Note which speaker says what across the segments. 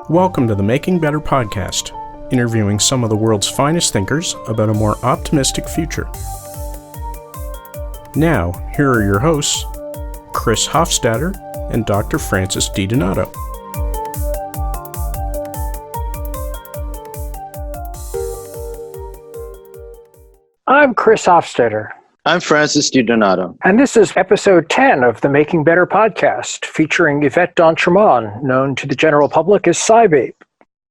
Speaker 1: Welcome to the Making Better podcast, interviewing some of the world's finest thinkers about a more optimistic future. Now, here are your hosts, Chris Hofstadter and Dr. Francis DiDonato.
Speaker 2: I'm Chris Hofstadter.
Speaker 3: I'm Francis DiDonato.
Speaker 2: And this is episode 10 of the Making Better podcast, featuring Yvette D'Entremont, known to the general public as SciBabe.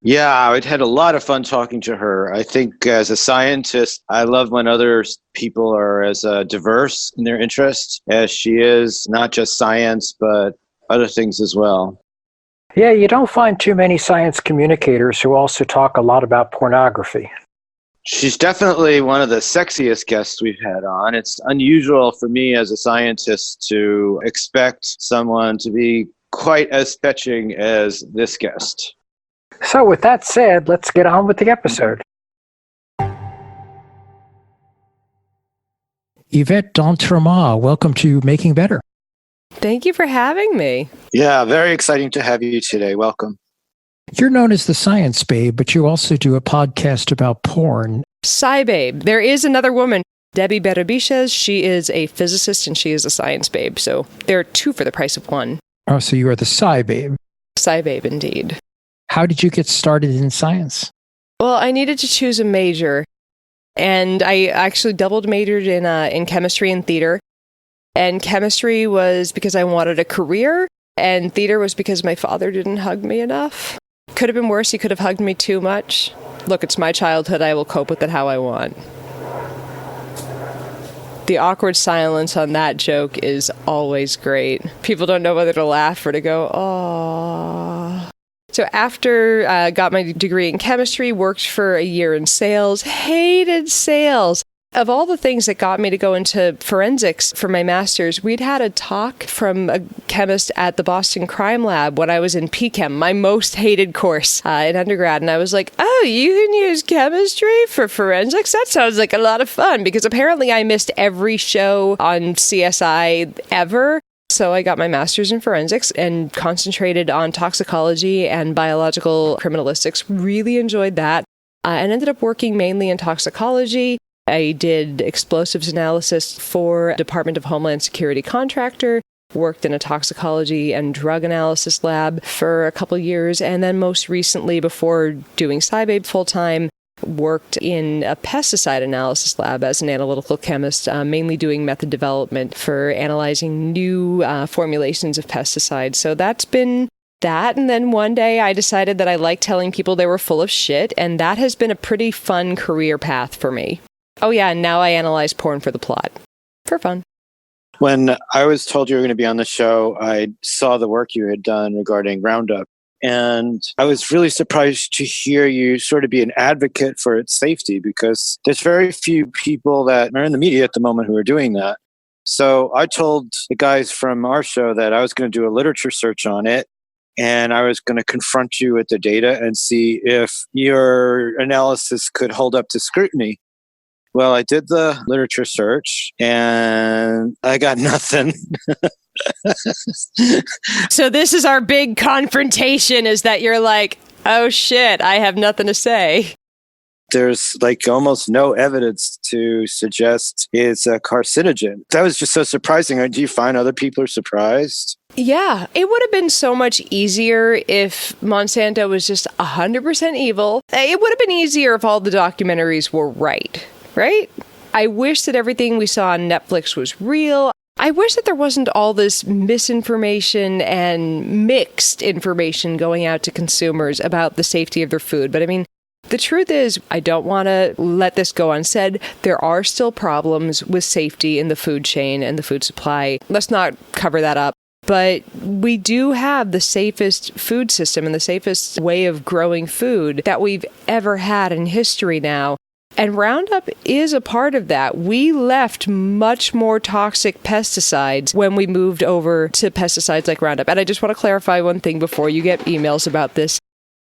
Speaker 3: Yeah, I had a lot of fun talking to her. I think as a scientist, I love when other people are as diverse in their interests as she is, not just science, but other things as well.
Speaker 2: Yeah, you don't find too many science communicators who also talk a lot about pornography.
Speaker 3: She's definitely one of the sexiest guests we've had on. It's unusual for me as a scientist to expect someone to be quite as fetching as this guest.
Speaker 2: So with that said, let's get on with the episode. Yvette D'Entremont, welcome to Making Better.
Speaker 4: Thank you for having me.
Speaker 3: Yeah, very exciting to have you today. Welcome.
Speaker 2: You're known as the Science Babe, but you also do a podcast about porn.
Speaker 4: SciBabe. There is another woman, Debbie Berrebiches. She is a physicist and she is a science babe. So there are two for the price of one.
Speaker 2: Oh, so you are the SciBabe.
Speaker 4: SciBabe, indeed.
Speaker 2: How did you get started in science?
Speaker 4: Well, I needed to choose a major, and I actually doubled majored in chemistry and theater. And chemistry was because I wanted a career, and theater was because my father didn't hug me enough. Could have been worse. He could have hugged me too much. Look, it's my childhood. I will cope with it how I want. The awkward silence on that joke is always great. People don't know whether to laugh or to go, "Aww." So after I got my degree in chemistry, worked for a year in sales, hated sales. Of all the things that got me to go into forensics for my master's, we'd had a talk from a chemist at the Boston Crime Lab when I was in PChem, my most hated course in undergrad. And I was like, oh, you can use chemistry for forensics? That sounds like a lot of fun, because apparently I missed every show on CSI ever. So I got my master's in forensics and concentrated on toxicology and biological criminalistics. Really enjoyed that and ended up working mainly in toxicology. I did explosives analysis for a Department of Homeland Security contractor, worked in a toxicology and drug analysis lab for a couple years, and then most recently, before doing SciBabe full-time, worked in a pesticide analysis lab as an analytical chemist, mainly doing method development for analyzing new formulations of pesticides. So that's been that, and then one day I decided that I liked telling people they were full of shit, and that has been a pretty fun career path for me. Oh yeah, and now I analyze porn for the plot. For fun.
Speaker 3: When I was told you were going to be on the show, I saw the work you had done regarding Roundup, and I was really surprised to hear you sort of be an advocate for its safety, because there's very few people that are in the media at the moment who are doing that. So I told the guys from our show that I was going to do a literature search on it, and I was going to confront you with the data and see if your analysis could hold up to scrutiny. Well, I did the literature search and I got nothing.
Speaker 4: So this is our big confrontation, is that you're like, oh shit, I have nothing to say.
Speaker 3: There's like almost no evidence to suggest it's a carcinogen. That was just so surprising. Do you find other people are surprised?
Speaker 4: Yeah, it would have been so much easier if Monsanto was just 100% evil. It would have been easier if all the documentaries were right? I wish that everything we saw on Netflix was real. I wish that there wasn't all this misinformation and mixed information going out to consumers about the safety of their food. But I mean, the truth is, I don't want to let this go unsaid. There are still problems with safety in the food chain and the food supply. Let's not cover that up. But we do have the safest food system and the safest way of growing food that we've ever had in history now. And Roundup is a part of that. We left much more toxic pesticides when we moved over to pesticides like Roundup. And I just want to clarify one thing before you get emails about this.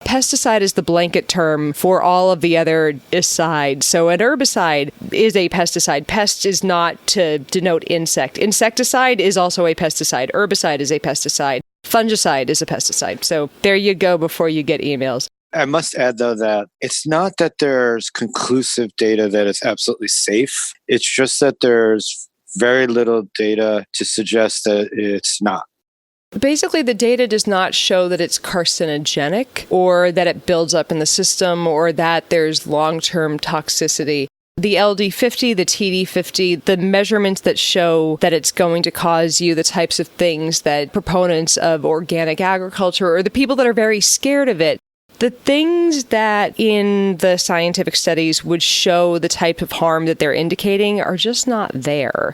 Speaker 4: Pesticide is the blanket term for all of the other asides. So an herbicide is a pesticide. Pest is not to denote insect. Insecticide is also a pesticide. Herbicide is a pesticide. Fungicide is a pesticide. So there you go before you get emails.
Speaker 3: I must add, though, that it's not that there's conclusive data that it's absolutely safe. It's just that there's very little data to suggest that it's not.
Speaker 4: Basically, the data does not show that it's carcinogenic or that it builds up in the system or that there's long-term toxicity. The LD50, the TD50, the measurements that show that it's going to cause you the types of things that proponents of organic agriculture or the people that are very scared of it, the things that in the scientific studies would show the type of harm that they're indicating are just not there.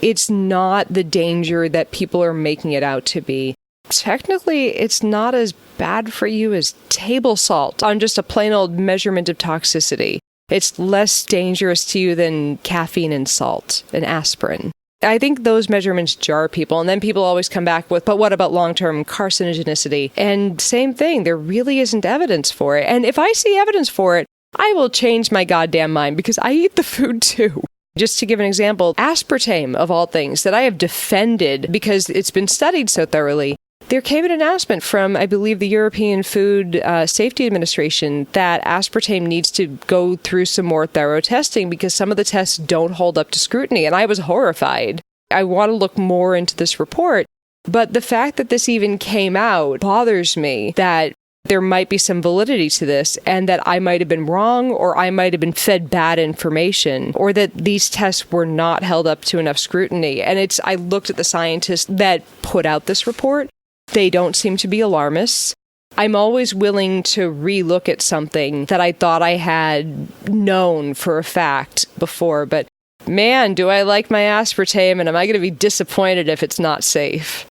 Speaker 4: It's not the danger that people are making it out to be. Technically, it's not as bad for you as table salt on just a plain old measurement of toxicity. It's less dangerous to you than caffeine and salt and aspirin. I think those measurements jar people, and then people always come back with, but what about long-term carcinogenicity? And same thing, there really isn't evidence for it. And if I see evidence for it, I will change my goddamn mind because I eat the food too. Just to give an example, aspartame, of all things, that I have defended because it's been studied so thoroughly. There came an announcement from, I believe, the European Food Safety Administration that aspartame needs to go through some more thorough testing because some of the tests don't hold up to scrutiny. And I was horrified. I want to look more into this report. But the fact that this even came out bothers me, that there might be some validity to this and that I might have been wrong or I might have been fed bad information or that these tests were not held up to enough scrutiny. And I looked at the scientists that put out this report. They don't seem to be alarmists. I'm always willing to relook at something that I thought I had known for a fact before, but man, do I like my aspartame, and am I going to be disappointed if it's not safe?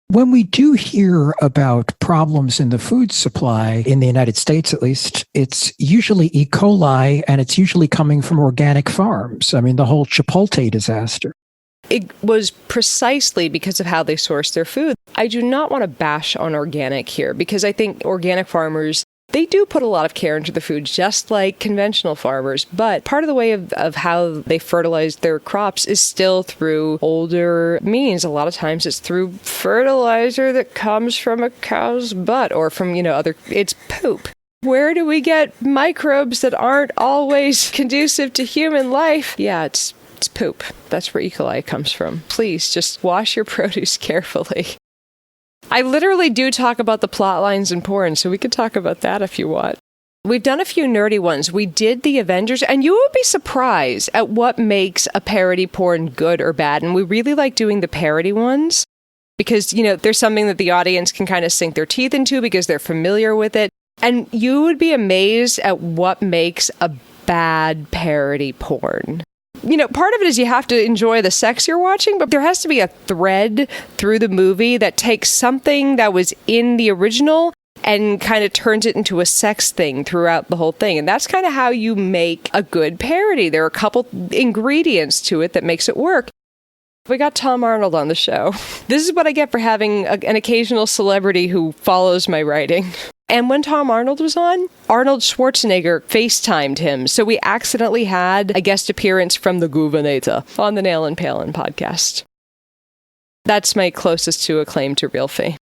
Speaker 5: When we do hear about problems in the food supply, in the United States at least, it's usually E. coli, and it's usually coming from organic farms. I mean, the whole Chipotle disaster.
Speaker 4: It was precisely because of how they source their food. I do not want to bash on organic here because I think organic farmers, they do put a lot of care into the food, just like conventional farmers. But part of the way of how they fertilize their crops is still through older means. A lot of times it's through fertilizer that comes from a cow's butt or from, it's poop. Where do we get microbes that aren't always conducive to human life? Yeah, it's poop. That's where E. coli comes from. Please just wash your produce carefully. I literally do talk about the plot lines in porn, so we could talk about that if you want. We've done a few nerdy ones. We did the Avengers, and you would be surprised at what makes a parody porn good or bad. And we really like doing the parody ones because, there's something that the audience can kind of sink their teeth into because they're familiar with it. And you would be amazed at what makes a bad parody porn. Part of it is you have to enjoy the sex you're watching, but there has to be a thread through the movie that takes something that was in the original and kind of turns it into a sex thing throughout the whole thing. And that's kind of how you make a good parody. There are a couple ingredients to it that makes it work. We got Tom Arnold on the show. This is what I get for having an occasional celebrity who follows my writing. And when Tom Arnold was on, Arnold Schwarzenegger FaceTimed him. So we accidentally had a guest appearance from the Governator on the Nail and Palin podcast. That's my closest to a claim to realty.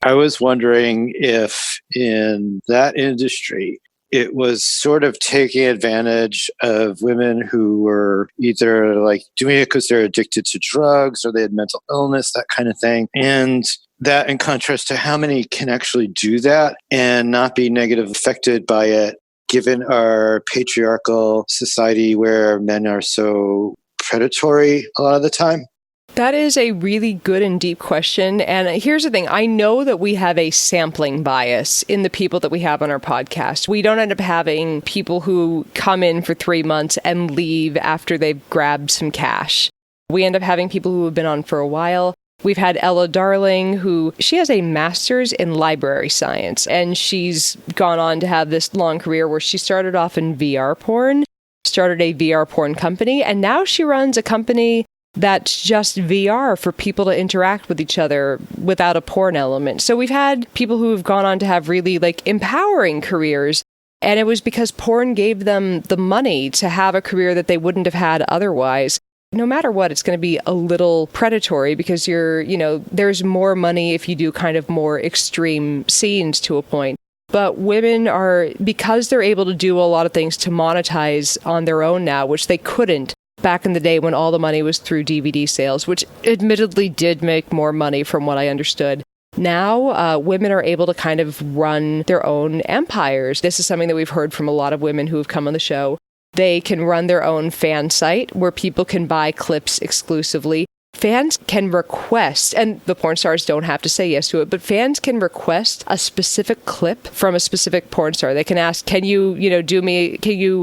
Speaker 3: I was wondering if in that industry, it was sort of taking advantage of women who were either doing it because they're addicted to drugs or they had mental illness, that kind of thing. And that in contrast to how many can actually do that and not be negatively affected by it, given our patriarchal society where men are so predatory a lot of the time.
Speaker 4: That is a really good and deep question. And here's the thing. I know that we have a sampling bias in the people that we have on our podcast. We don't end up having people who come in for 3 months and leave after they've grabbed some cash. We end up having people who have been on for a while. We've had Ella Darling, she has a master's in library science, and she's gone on to have this long career where she started off in VR porn, started a VR porn company, and now she runs a company that's just VR for people to interact with each other without a porn element. So we've had people who have gone on to have really empowering careers, and it was because porn gave them the money to have a career that they wouldn't have had otherwise. no matter what, it's going to be a little predatory because there's more money if you do kind of more extreme scenes to a point. But women are, because they're able to do a lot of things to monetize on their own now, which they couldn't back in the day when all the money was through DVD sales, which admittedly did make more money from what I understood. Now, women are able to kind of run their own empires. This is something that we've heard from a lot of women who have come on the show. They can run their own fan site where people can buy clips exclusively. Fans can request, and the porn stars don't have to say yes to it, but fans can request a specific clip from a specific porn star. They can ask, can you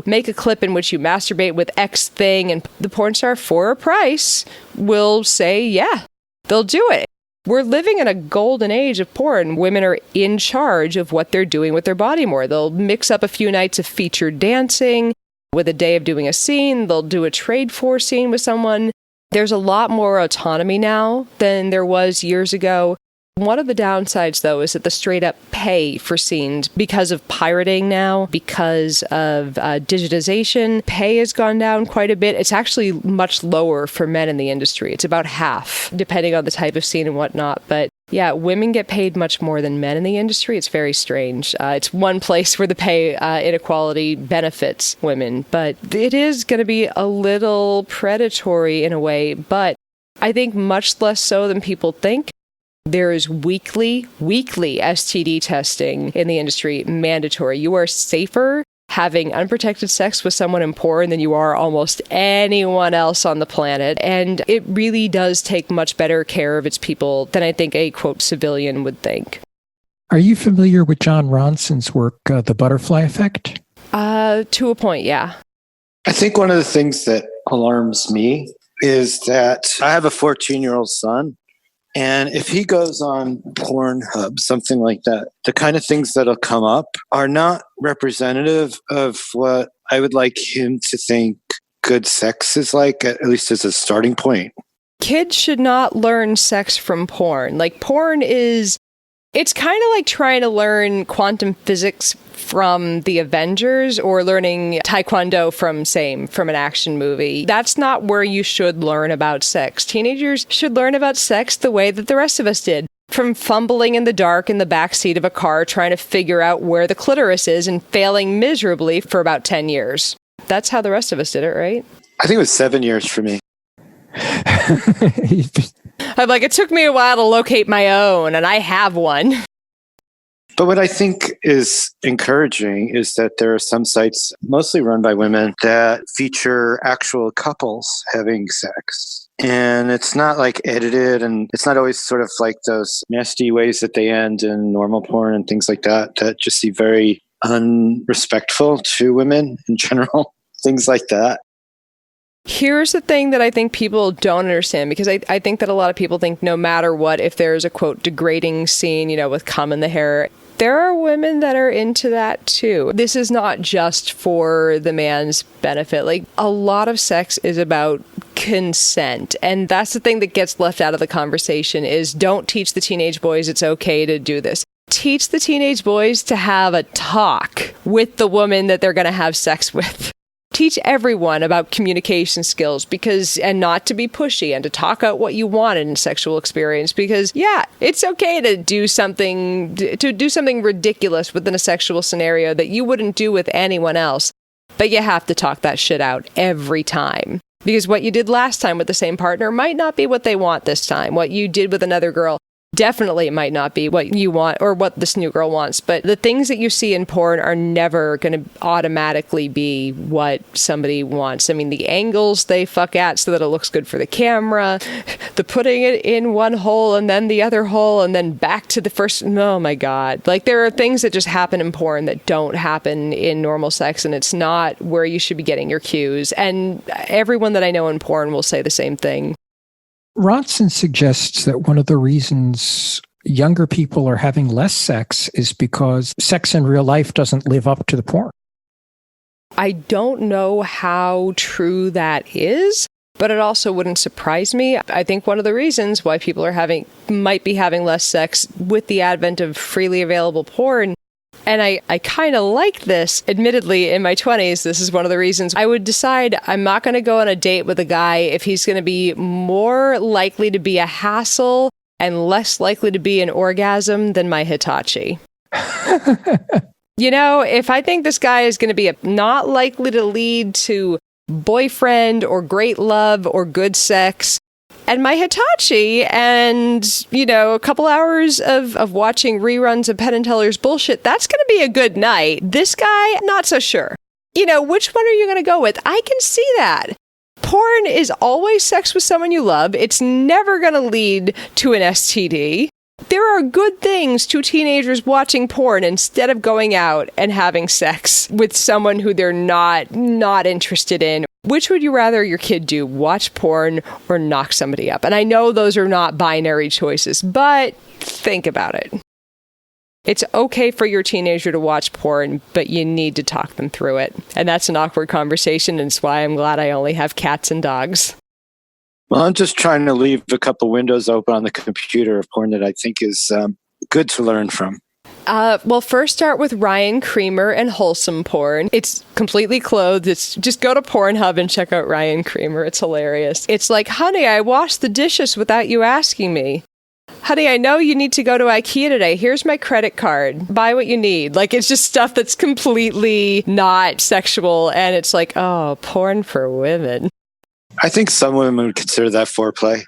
Speaker 4: make a clip in which you masturbate with X thing? And the porn star, for a price, will say, yeah, they'll do it. We're living in a golden age of porn. Women are in charge of what they're doing with their body more. They'll mix up a few nights of featured dancing with a day of doing a scene. They'll do a trade for scene with someone. There's a lot more autonomy now than there was years ago. One of the downsides, though, is that the straight-up pay for scenes, because of pirating now, because of digitization, pay has gone down quite a bit. It's actually much lower for men in the industry. It's about half, depending on the type of scene and whatnot. But yeah, women get paid much more than men in the industry. It's very strange. It's one place where the pay inequality benefits women. But it is going to be a little predatory in a way, but I think much less so than people think. There is weekly STD testing in the industry, mandatory. You are safer having unprotected sex with someone in porn than you are almost anyone else on the planet. And it really does take much better care of its people than I think a, quote, civilian would think.
Speaker 5: Are you familiar with John Ronson's work, The Butterfly Effect?
Speaker 4: To a point, yeah.
Speaker 3: I think one of the things that alarms me is that I have a 14-year-old son. And if he goes on Pornhub, something like that, the kind of things that'll come up are not representative of what I would like him to think good sex is like, at least as a starting point.
Speaker 4: Kids should not learn sex from porn. Like, porn is... It's kind of like trying to learn quantum physics from the Avengers or learning Taekwondo from an action movie. That's not where you should learn about sex. Teenagers should learn about sex the way that the rest of us did. From fumbling in the dark in the backseat of a car trying to figure out where the clitoris is and failing miserably for about 10 years. That's how the rest of us did it, right?
Speaker 3: I think it was 7 years for me.
Speaker 4: I'm like, it took me a while to locate my own, and I have one.
Speaker 3: But what I think is encouraging is that there are some sites, mostly run by women, that feature actual couples having sex. And it's not like edited, and it's not always sort of like those nasty ways that they end in normal porn and things like that, that just seem very unrespectful to women in general, things like that.
Speaker 4: Here's the thing that I think people don't understand, because I think that a lot of people think no matter what, if there's a, quote, degrading scene, with cum in the hair, there are women that are into that too. This is not just for the man's benefit. Like, a lot of sex is about consent. And that's the thing that gets left out of the conversation is don't teach the teenage boys it's okay to do this. Teach the teenage boys to have a talk with the woman that they're going to have sex with. Teach everyone about communication skills and not to be pushy and to talk out what you want in a sexual experience, because it's okay to do something ridiculous within a sexual scenario that you wouldn't do with anyone else, but you have to talk that shit out every time, because what you did last time with the same partner might not be what they want this time. What you did with another girl definitely might not be what you want or what this new girl wants. But the things that you see in porn are never going to automatically be what somebody wants. I mean, the angles they fuck at so that it looks good for the camera, the putting it in one hole and then the other hole and then back to the first. Oh my God. Like, there are things that just happen in porn that don't happen in normal sex, and it's not where you should be getting your cues. And everyone that I know in porn will say the same thing.
Speaker 5: Ronson suggests that one of the reasons younger people are having less sex is because sex in real life doesn't live up to the porn.
Speaker 4: I don't know how true that is, but it also wouldn't surprise me. I think one of the reasons why people might be having less sex with the advent of freely available porn And I kind of like this. Admittedly, in my 20s, this is one of the reasons I would decide I'm not going to go on a date with a guy if he's going to be more likely to be a hassle and less likely to be an orgasm than my Hitachi. If I think this guy is going to be not likely to lead to boyfriend or great love or good sex, and my Hitachi and, a couple hours of watching reruns of Penn and Teller's bullshit, that's going to be a good night. This guy, not so sure. Which one are you going to go with? I can see that. Porn is always sex with someone you love. It's never going to lead to an STD. There are good things to teenagers watching porn instead of going out and having sex with someone who they're not interested in. Which would you rather your kid do, watch porn or knock somebody up? And I know those are not binary choices, but think about it. It's okay for your teenager to watch porn, but you need to talk them through it. And that's an awkward conversation, and it's why I'm glad I only have cats and dogs.
Speaker 3: Well, I'm just trying to leave a couple windows open on the computer of porn that I think is good to learn from.
Speaker 4: Well, first start with Ryan Creamer and wholesome porn. It's completely clothed. It's just go to Pornhub and check out Ryan Creamer. It's hilarious. It's like, honey, I washed the dishes without you asking me. Honey, I know you need to go to IKEA today. Here's my credit card. Buy what you need. Like, it's just stuff that's completely not sexual. And it's like, oh, porn for women.
Speaker 3: I think some women would consider that foreplay.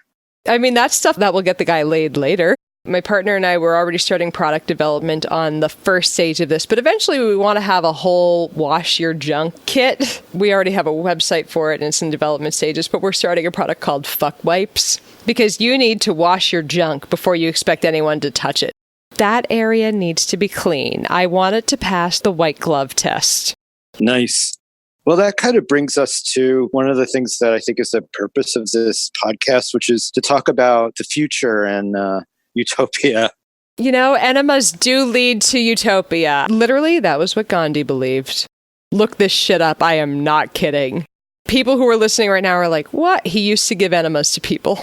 Speaker 4: I mean, that's stuff that will get the guy laid later. My partner and I were already starting product development on the first stage of this, but eventually we want to have a whole wash your junk kit. We already have a website for it and it's in development stages, but we're starting a product called Fuck Wipes because you need to wash your junk before you expect anyone to touch it. That area needs to be clean. I want it to pass the white glove test.
Speaker 3: Nice. Well, that kind of brings us to one of the things that I think is the purpose of this podcast, which is to talk about the future and utopia.
Speaker 4: Enemas do lead to utopia. Literally, that was what Gandhi believed. Look this shit up. I am not kidding. People who are listening right now are like, what? He used to give enemas to people.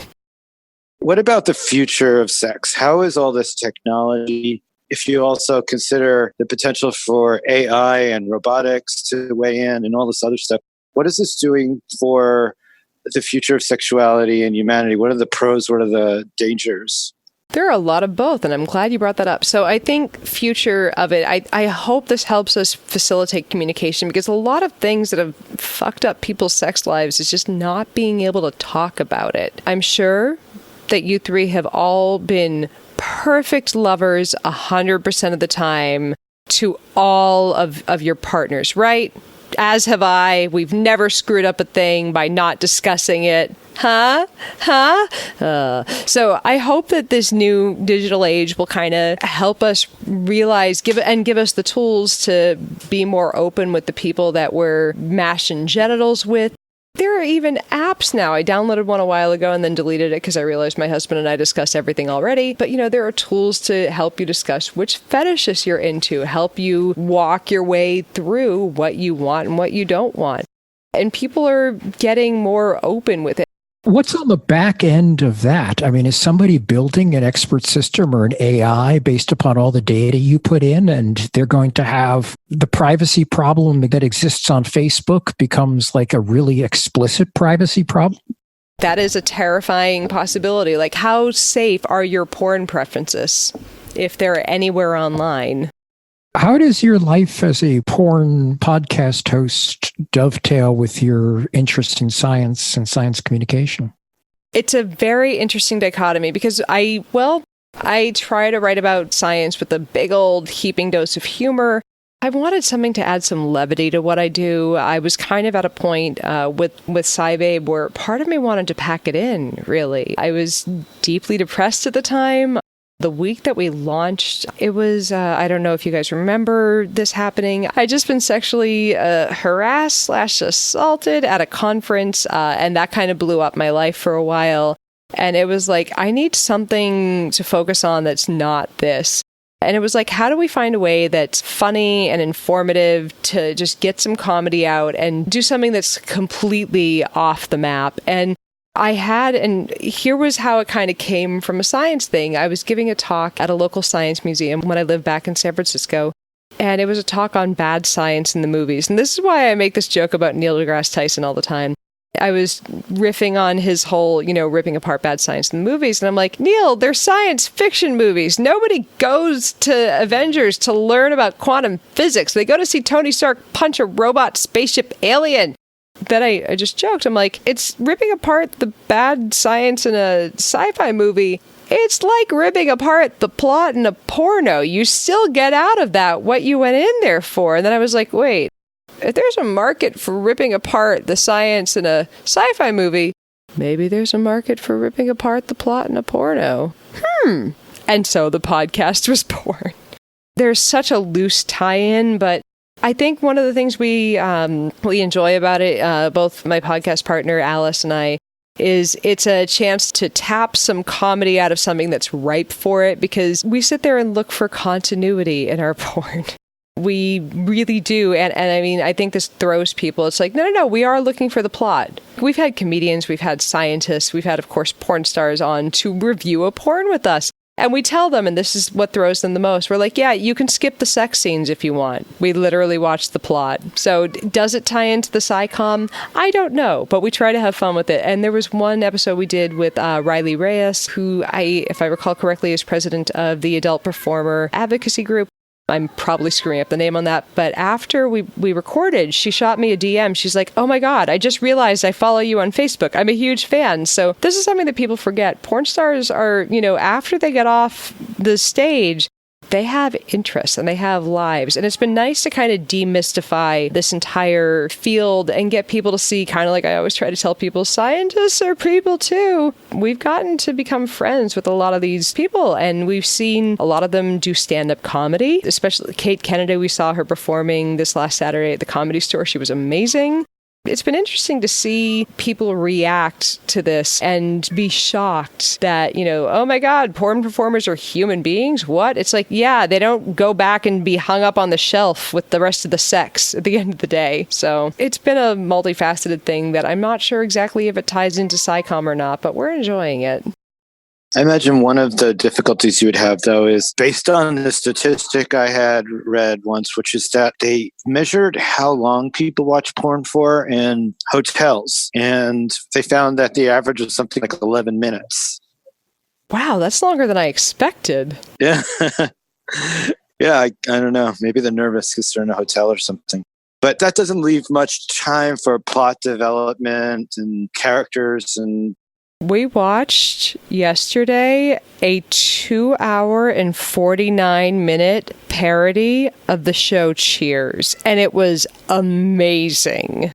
Speaker 3: What about the future of sex? How is all this technology, if you also consider the potential for AI and robotics to weigh in and all this other stuff, what is this doing for the future of sexuality and humanity? What are the pros? What are the dangers?
Speaker 4: There are a lot of both, and I'm glad you brought that up. So I think future of it, I hope this helps us facilitate communication because a lot of things that have fucked up people's sex lives is just not being able to talk about it. I'm sure that you three have all been perfect lovers 100% of the time to all of your partners, right? As have I. We've never screwed up a thing by not discussing it. So I hope that this new digital age will kind of help us realize, give us the tools to be more open with the people that we're mashing genitals with. There are even apps now. I downloaded one a while ago and then deleted it because I realized my husband and I discussed everything already. But, there are tools to help you discuss which fetishes you're into, help you walk your way through what you want and what you don't want. And people are getting more open with it.
Speaker 5: What's on the back end of that? I mean, is somebody building an expert system or an AI based upon all the data you put in, and they're going to have the privacy problem that exists on Facebook becomes like a really explicit privacy problem?
Speaker 4: That is a terrifying possibility. Like, how safe are your porn preferences if they're anywhere online?
Speaker 5: How does your life as a porn podcast host dovetail with your interest in science and science communication?
Speaker 4: It's a very interesting dichotomy because I try to write about science with a big old heaping dose of humor. I wanted something to add some levity to what I do. I was kind of at a point with SciBabe where part of me wanted to pack it in, really. I was deeply depressed at the time. The week that we launched, it was, I don't know if you guys remember this happening. I'd just been sexually harassed / assaulted at a conference, and that kind of blew up my life for a while. And it was like, I need something to focus on that's not this. And it was like, how do we find a way that's funny and informative to just get some comedy out and do something that's completely off the map? And here was how it kind of came from a science thing. I was giving a talk at a local science museum when I lived back in San Francisco. And it was a talk on bad science in the movies. And this is why I make this joke about Neil deGrasse Tyson all the time. I was riffing on his whole, ripping apart bad science in the movies. And I'm like, Neil, they're science fiction movies. Nobody goes to Avengers to learn about quantum physics. They go to see Tony Stark punch a robot spaceship alien. Then I just joked. I'm like, it's ripping apart the bad science in a sci-fi movie. It's like ripping apart the plot in a porno. You still get out of that what you went in there for. And then I was like, wait. If there's a market for ripping apart the science in a sci-fi movie, maybe there's a market for ripping apart the plot in a porno. And so the podcast was born. There's such a loose tie-in, but I think one of the things we enjoy about it, both my podcast partner Alice and I, is it's a chance to tap some comedy out of something that's ripe for it, because we sit there and look for continuity in our porn. We really do. And I mean, I think this throws people. It's like, no, we are looking for the plot. We've had comedians, we've had scientists, we've had, of course, porn stars on to review a porn with us. And we tell them, and this is what throws them the most, we're like, yeah, you can skip the sex scenes if you want. We literally watch the plot. So does it tie into the SciComm? I don't know, but we try to have fun with it. And there was one episode we did with Riley Reyes, who if I recall correctly, is president of the Adult Performer Advocacy Group. I'm probably screwing up the name on that. But after we recorded, she shot me a DM. She's like, oh my God, I just realized I follow you on Facebook. I'm a huge fan. So this is something that people forget. Porn stars are, after they get off the stage, they have interests and they have lives. And it's been nice to kind of demystify this entire field and get people to see, kind of like I always try to tell people, scientists are people too. We've gotten to become friends with a lot of these people, and we've seen a lot of them do stand-up comedy, especially Kate Kennedy. We saw her performing this last Saturday at the Comedy Store. She was amazing. It's been interesting to see people react to this and be shocked that, oh my God, porn performers are human beings? What? It's like, yeah, they don't go back and be hung up on the shelf with the rest of the sex at the end of the day. So it's been a multifaceted thing that I'm not sure exactly if it ties into SciComm or not, but we're enjoying it.
Speaker 3: I imagine one of the difficulties you would have, though, is based on the statistic I had read once, which is that they measured how long people watch porn for in hotels. And they found that the average was something like 11 minutes.
Speaker 4: Wow, that's longer than I expected.
Speaker 3: Yeah. Yeah, I don't know. Maybe they're nervous because they're in a hotel or something. But that doesn't leave much time for plot development and characters. And
Speaker 4: we watched yesterday a 2-hour and 49-minute parody of the show Cheers, and it was amazing.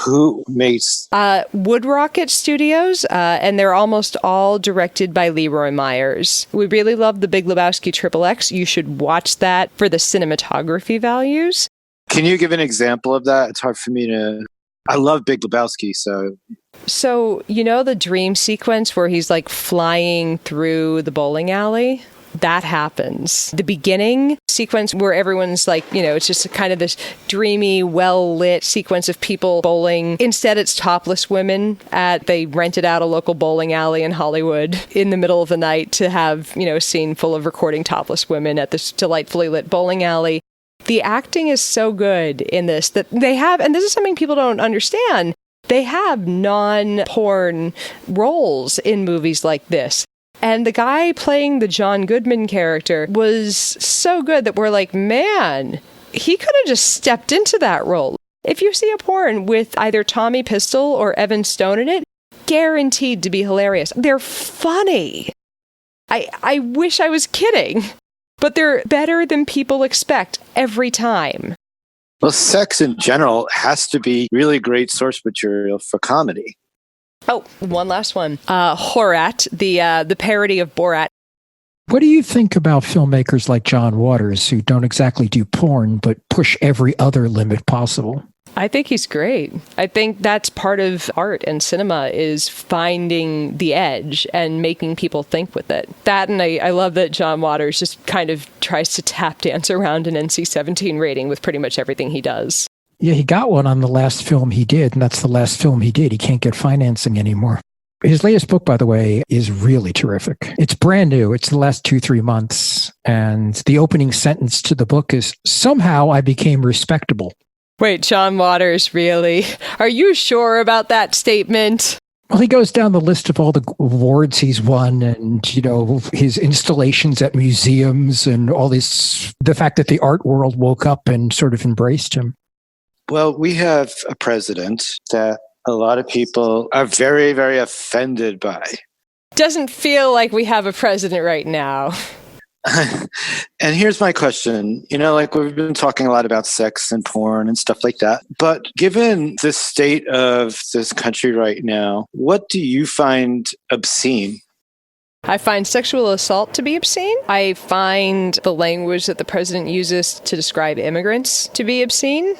Speaker 3: Who makes?
Speaker 4: Wood Rocket Studios, and they're almost all directed by Leroy Myers. We really love The Big Lebowski XXX. You should watch that for the cinematography values.
Speaker 3: Can you give an example of that? It's hard for me to... I love Big Lebowski, so...
Speaker 4: So, the dream sequence where he's like flying through the bowling alley? That happens. The beginning sequence where everyone's like, it's just kind of this dreamy, well-lit sequence of people bowling. Instead, it's topless women they rented out a local bowling alley in Hollywood in the middle of the night to have, a scene full of recording topless women at this delightfully lit bowling alley. The acting is so good in this that they have, and this is something people don't understand, they have non-porn roles in movies like this. And the guy playing the John Goodman character was so good that we're like, man, he could have just stepped into that role. If you see a porn with either Tommy Pistol or Evan Stone in it, guaranteed to be hilarious. They're funny. I wish I was kidding, but they're better than people expect every time.
Speaker 3: Well, sex in general has to be really great source material for comedy.
Speaker 4: Oh, one last one. Horat, the parody of Borat.
Speaker 5: What do you think about filmmakers like John Waters, who don't exactly do porn, but push every other limit possible?
Speaker 4: I think he's great. I think that's part of art and cinema, is finding the edge and making people think with it. That, and I love that John Waters just kind of tries to tap dance around an NC-17 rating with pretty much everything he does.
Speaker 5: Yeah, he got one on the last film he did, and that's the last film he did. He can't get financing anymore. His latest book, by the way, is really terrific. It's brand new. It's the last 2-3 months. And the opening sentence to the book is, "Somehow I became respectable."
Speaker 4: Wait, John Waters, really? Are you sure about that statement?
Speaker 5: Well, he goes down the list of all the awards he's won and, his installations at museums and all this, the fact that the art world woke up and sort of embraced him.
Speaker 3: Well, we have a president that a lot of people are very, very offended by.
Speaker 4: Doesn't feel like we have a president right now.
Speaker 3: And here's my question. We've been talking a lot about sex and porn and stuff like that. But given the state of this country right now, what do you find obscene?
Speaker 4: I find sexual assault to be obscene. I find the language that the president uses to describe immigrants to be obscene.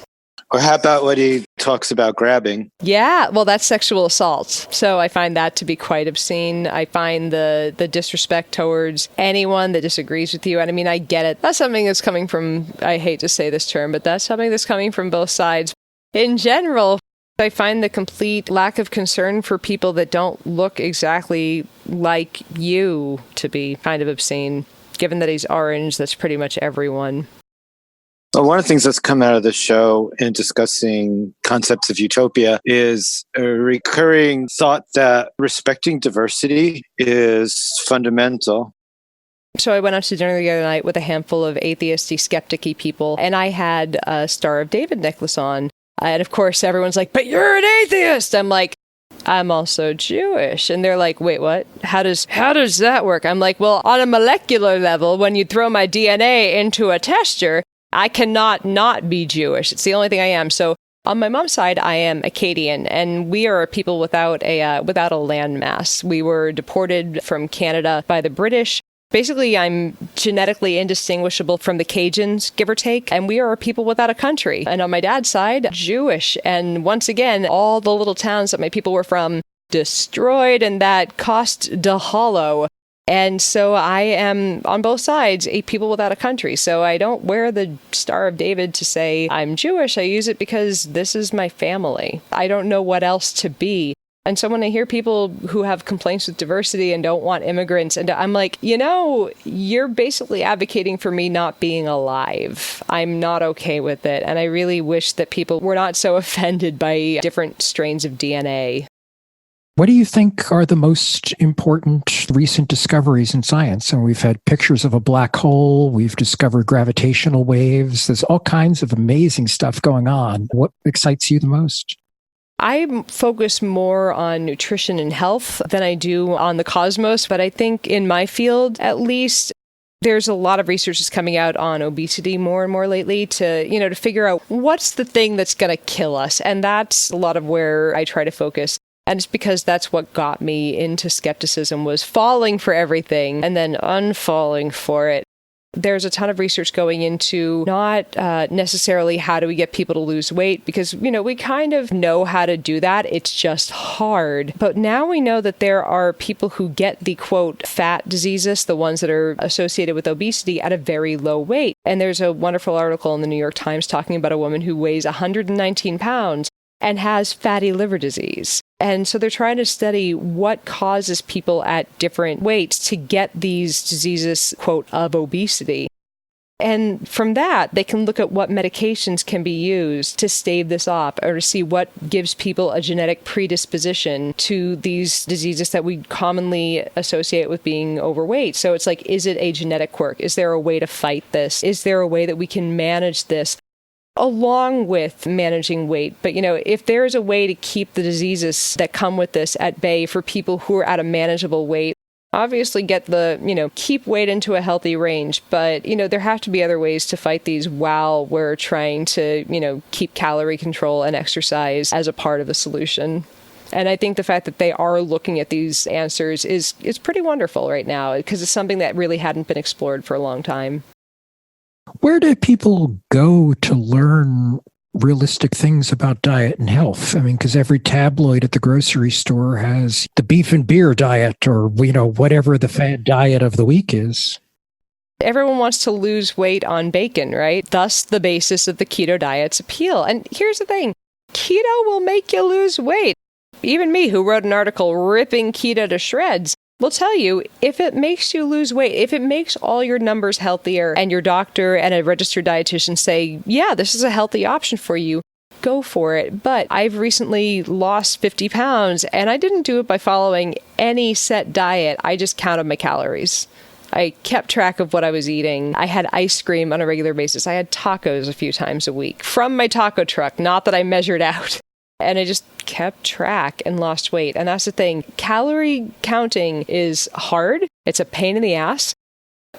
Speaker 3: Or how about what he talks about grabbing?
Speaker 4: Yeah, well, that's sexual assault. So I find that to be quite obscene. I find the disrespect towards anyone that disagrees with you. And I mean, I get it. That's something that's coming from, I hate to say this term, but that's something that's coming from both sides. In general, I find the complete lack of concern for people that don't look exactly like you to be kind of obscene. Given that he's orange, that's pretty much everyone.
Speaker 3: Well, one of the things that's come out of the show in discussing concepts of utopia is a recurring thought that respecting diversity is fundamental.
Speaker 4: So I went out to dinner the other night with a handful of atheisty, skeptic-y people, and I had a Star of David necklace on. And of course, everyone's like, "But you're an atheist!" I'm like, "I'm also Jewish." And they're like, "Wait, what? How does that work?" I'm like, "Well, on a molecular level, when you throw my DNA into a tester, I cannot not be Jewish. It's the only thing I am." So on my mom's side, I am Acadian, and we are a people without a landmass. We were deported from Canada by the British. Basically, I'm genetically indistinguishable from the Cajuns, give or take, and we are a people without a country. And on my dad's side, Jewish. And once again, all the little towns that my people were from destroyed, and that cost de hollow. And so I am, on both sides, a people without a country. So I don't wear the Star of David to say I'm Jewish. I use it because this is my family. I don't know what else to be. And so when I hear people who have complaints with diversity and don't want immigrants, and I'm like, you're basically advocating for me not being alive. I'm not okay with it. And I really wish that people were not so offended by different strains of DNA.
Speaker 5: What do you think are the most important recent discoveries in science? And we've had pictures of a black hole. We've discovered gravitational waves. There's all kinds of amazing stuff going on. What excites you the most?
Speaker 4: I focus more on nutrition and health than I do on the cosmos. But I think in my field, at least, there's a lot of research that's coming out on obesity more and more lately to figure out what's the thing that's going to kill us. And that's a lot of where I try to focus. And it's because that's what got me into skepticism, was falling for everything and then unfalling for it. There's a ton of research going into not necessarily how do we get people to lose weight, because, we kind of know how to do that. It's just hard. But now we know that there are people who get the, quote, fat diseases, the ones that are associated with obesity, at a very low weight. And there's a wonderful article in the New York Times talking about a woman who weighs 119 pounds and has fatty liver disease. And so they're trying to study what causes people at different weights to get these diseases, quote, of obesity. And from that, they can look at what medications can be used to stave this off, or to see what gives people a genetic predisposition to these diseases that we commonly associate with being overweight. So it's like, is it a genetic quirk? Is there a way to fight this? Is there a way that we can manage this along with managing weight? But, if there's a way to keep the diseases that come with this at bay for people who are at a manageable weight, obviously get keep weight into a healthy range. But, there have to be other ways to fight these while we're trying to, keep calorie control and exercise as a part of the solution. And I think the fact that they are looking at these answers is pretty wonderful right now, because it's something that really hadn't been explored for a long time.
Speaker 5: Where do people go to learn realistic things about diet and health? I mean, because every tabloid at the grocery store has the beef and beer diet, or, whatever the fad diet of the week is.
Speaker 4: Everyone wants to lose weight on bacon, right? Thus the basis of the keto diet's appeal. And here's the thing. Keto will make you lose weight. even me, who wrote an article ripping keto to shreds, will tell you, if it makes you lose weight, if it makes all your numbers healthier and your doctor and a registered dietitian say, yeah, this is a healthy option for you, go for it. But I've recently lost 50 pounds and I didn't do it by following any set diet. I just counted my calories. I kept track of what I was eating. I had ice cream on a regular basis. I had tacos a few times a week from my taco truck, not that I measured out. And I just kept track and lost weight. And that's the thing. Calorie counting is hard. It's a pain in the ass.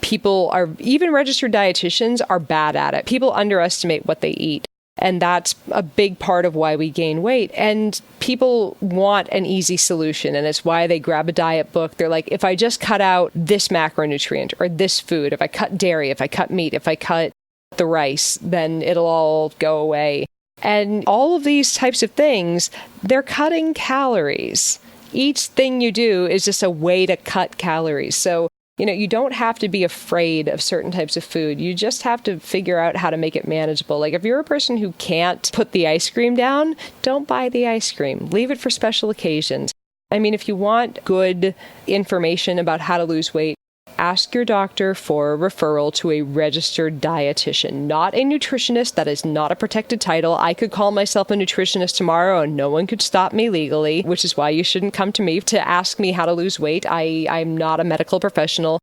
Speaker 4: Even registered dietitians are bad at it. People underestimate what they eat. And that's a big part of why we gain weight. And people want an easy solution. And it's why they grab a diet book. They're like, if I just cut out this macronutrient or this food, if I cut dairy, if I cut meat, if I cut the rice, then it'll all go away. And all of these types of things, they're cutting calories. Each thing you do is just a way to cut calories. So, you don't have to be afraid of certain types of food. You just have to figure out how to make it manageable. Like if you're a person who can't put the ice cream down, don't buy the ice cream. Leave it for special occasions. I mean, if you want good information about how to lose weight, ask your doctor for a referral to a registered dietitian, not a nutritionist. That is not a protected title. I could call myself a nutritionist tomorrow and no one could stop me legally, which is why you shouldn't come to me to ask me how to lose weight. I'm not a medical professional.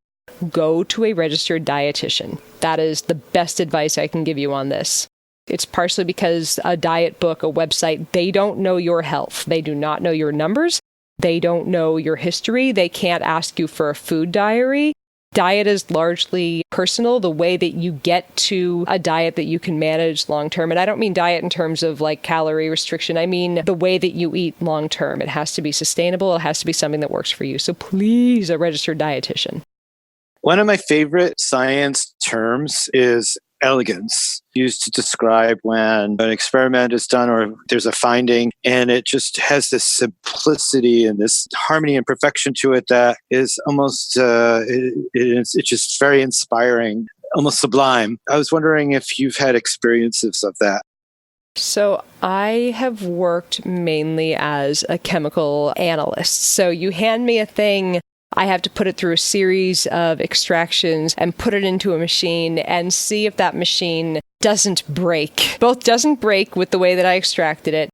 Speaker 4: Go to a registered dietitian. That is the best advice I can give you on this. It's partially because a diet book, a website, they don't know your health. They do not know your numbers. They don't know your history. They can't ask you for a food diary. Diet is largely personal, the way that you get to a diet that you can manage long term. And I don't mean diet in terms of like calorie restriction. I mean the way that you eat long term. It has to be sustainable. It has to be something that works for you. So please, a registered dietitian.
Speaker 3: One of my favorite science terms is elegance, used to describe when an experiment is done or there's a finding, and it just has this simplicity and this harmony and perfection to it that is almost, it's just very inspiring, almost sublime. I was wondering if you've had experiences of that.
Speaker 4: So I have worked mainly as a chemical analyst. So you hand me a thing, I have to put it through a series of extractions and put it into a machine and see if that machine doesn't break. Both doesn't break with the way that I extracted it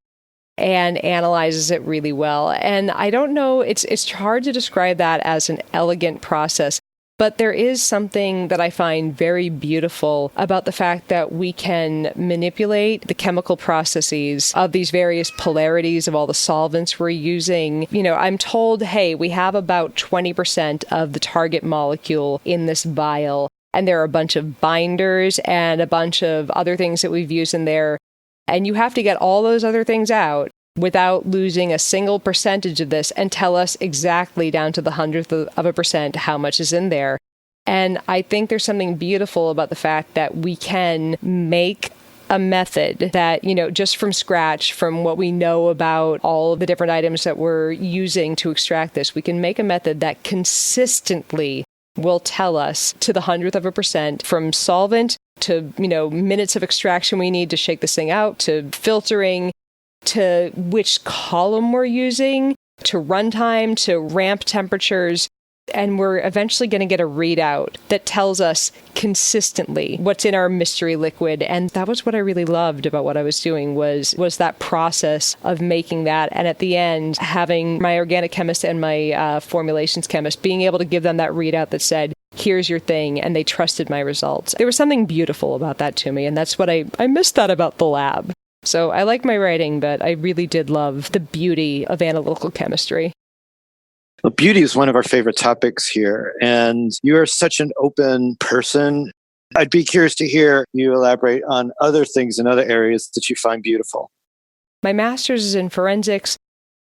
Speaker 4: and analyzes it really well. And I don't know, it's hard to describe that as an elegant process. But there is something that I find very beautiful about the fact that we can manipulate the chemical processes of these various polarities of all the solvents we're using. I'm told, hey, we have about 20% of the target molecule in this vial, and there are a bunch of binders and a bunch of other things that we've used in there. And you have to get all those other things out without losing a single percentage of this and tell us exactly down to the 100% how much is in there. And I think there's something beautiful about the fact that we can make a method that, just from scratch, from what we know about all of the different items that we're using to extract this, we can make a method that consistently will tell us to the 100% from solvent to, minutes of extraction we need to shake this thing out, to filtering, to which column we're using, to runtime, to ramp temperatures. And we're eventually going to get a readout that tells us consistently what's in our mystery liquid. And that was what I really loved about what I was doing was that process of making that. And at the end, having my organic chemist and my formulations chemist being able to give them that readout that said, here's your thing. And they trusted my results. There was something beautiful about that to me. And that's what I missed that about the lab. So I like my writing, but I really did love the beauty of analytical chemistry.
Speaker 3: Well, beauty is one of our favorite topics here, and you are such an open person. I'd be curious to hear you elaborate on other things in other areas that you find beautiful.
Speaker 4: My master's is in forensics.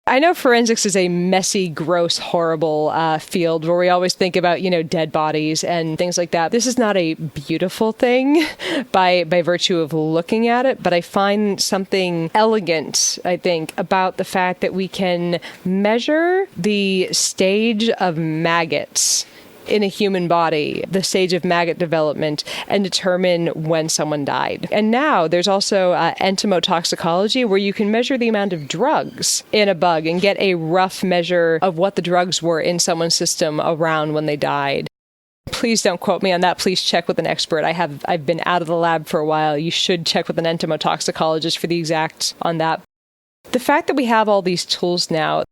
Speaker 4: I know forensics is a messy, gross, horrible field where we always think about, dead bodies and things like that. This is not a beautiful thing by virtue of looking at it, but I find something elegant, I think, about the fact that we can measure the stage of maggots in a human body, the stage of maggot development, and determine when someone died. And now there's also entomotoxicology, where you can measure the amount of drugs in a bug and get a rough measure of what the drugs were in someone's system around when they died. Please don't quote me on that. Please check with an expert. I've been out of the lab for a while. You should check with an entomotoxicologist for the exact on that. The fact that we have all these tools now,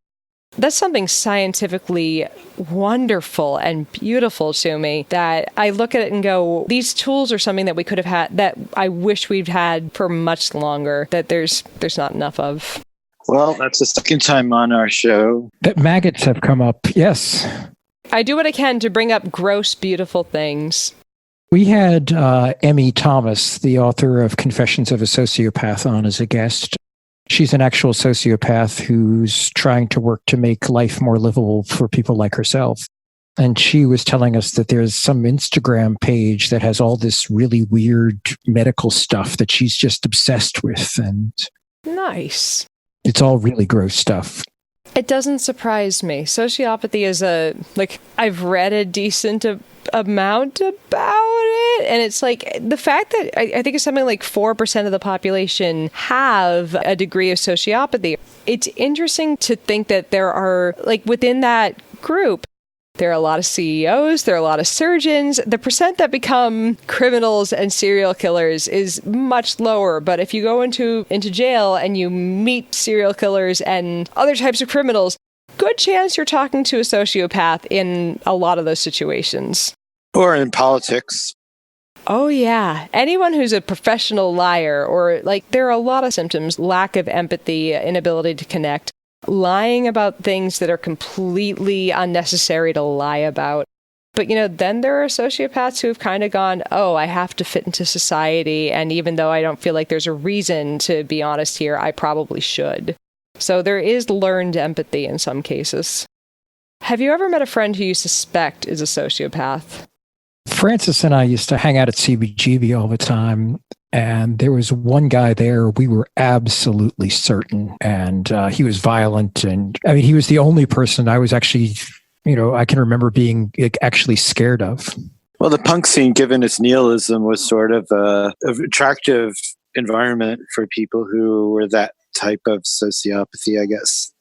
Speaker 4: that's something scientifically wonderful and beautiful to me, that I look at it and go, these tools are something that we could have had, that I wish we'd had for much longer, that there's not enough of.
Speaker 3: Well, that's the second time on our show
Speaker 5: that maggots have come up. Yes.
Speaker 4: I do what I can to bring up gross, beautiful things.
Speaker 5: We had Emmy Thomas, the author of Confessions of a Sociopath, on as a guest. She's an actual sociopath who's trying to work to make life more livable for people like herself. And she was telling us that there's some Instagram page that has all this really weird medical stuff that she's just obsessed with. And
Speaker 4: nice.
Speaker 5: It's all really gross stuff.
Speaker 4: It doesn't surprise me. Sociopathy is I've read a decent amount about it. And it's like the fact that I think it's something like 4% of the population have a degree of sociopathy. It's interesting to think that there are, within that group, there are a lot of CEOs, there are a lot of surgeons. The percent that become criminals and serial killers is much lower. But if you go into jail and you meet serial killers and other types of criminals, good chance you're talking to a sociopath in a lot of those situations.
Speaker 3: or in politics.
Speaker 4: Oh, yeah. Anyone who's a professional liar, or there are a lot of symptoms: lack of empathy, inability to connect, lying about things that are completely unnecessary to lie about. But, then there are sociopaths who have kind of gone, oh, I have to fit into society. And even though I don't feel like there's a reason to be honest here, I probably should. So there is learned empathy in some cases. Have you ever met a friend who you suspect is a sociopath?
Speaker 5: Francis and I used to hang out at CBGB all the time. And there was one guy there we were absolutely certain. And he was violent. And he was the only person I was actually, I can remember being actually scared of.
Speaker 3: Well, the punk scene, given its nihilism, was sort of an attractive environment for people who were that type of sociopathy, I guess.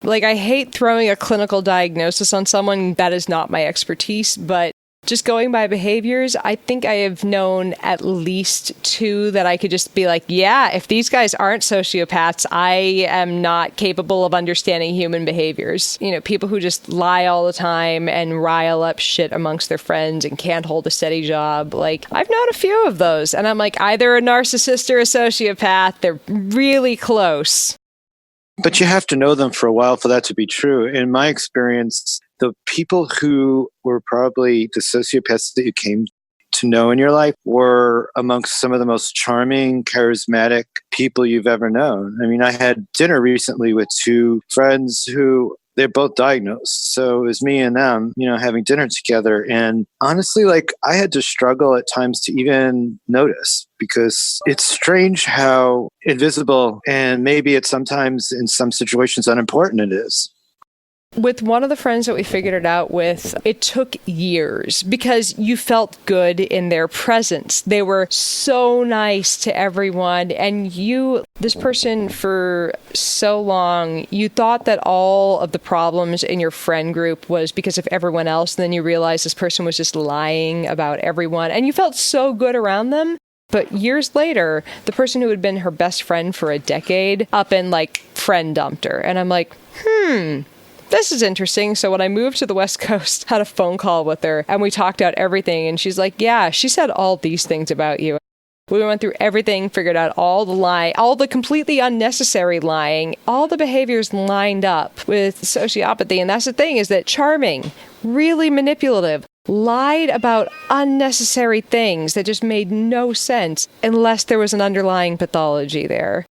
Speaker 4: I hate throwing a clinical diagnosis on someone. That is not my expertise, but just going by behaviors, I think I have known at least two that I could just be like, yeah, if these guys aren't sociopaths, I am not capable of understanding human behaviors. People who just lie all the time and rile up shit amongst their friends and can't hold a steady job. I've known a few of those, and I'm like, either a narcissist or a sociopath. They're really close.
Speaker 3: But you have to know them for a while for that to be true. In my experience, the people who were probably the sociopaths that you came to know in your life were amongst some of the most charming, charismatic people you've ever known. I had dinner recently with two friends who they're both diagnosed. So it was me and them, having dinner together. And honestly, I had to struggle at times to even notice, because it's strange how invisible and maybe it's sometimes in some situations unimportant it is.
Speaker 4: With one of the friends that we figured it out with, it took years because you felt good in their presence. They were so nice to everyone. And this person for so long, you thought that all of the problems in your friend group was because of everyone else. And then you realized this person was just lying about everyone. And you felt so good around them. But years later, the person who had been her best friend for a decade up and friend dumped her. And I'm like, this is interesting. So when I moved to the West Coast, had a phone call with her and we talked out everything. And she's like, yeah, she said all these things about you. We went through everything, figured out all the lie, all the completely unnecessary lying, all the behaviors lined up with sociopathy. And that's the thing, is that charming, really manipulative, lied about unnecessary things that just made no sense unless there was an underlying pathology there.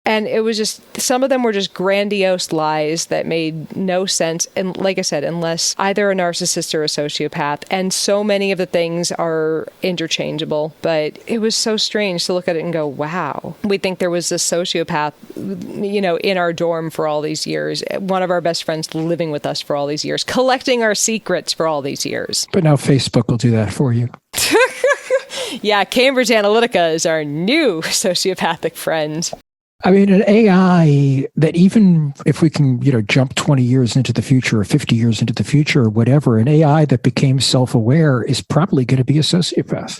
Speaker 4: And it was just, some of them were just grandiose lies that made no sense. And like I said, unless either a narcissist or a sociopath, and so many of the things are interchangeable. But it was so strange to look at it and go, wow, we think there was this sociopath, in our dorm for all these years, one of our best friends living with us for all these years, collecting our secrets for all these years.
Speaker 5: But now Facebook will do that for you.
Speaker 4: Yeah, Cambridge Analytica is our new sociopathic friend.
Speaker 5: I mean, an AI that even if we can, jump 20 years into the future or 50 years into the future or whatever, an AI that became self-aware is probably going to be a sociopath.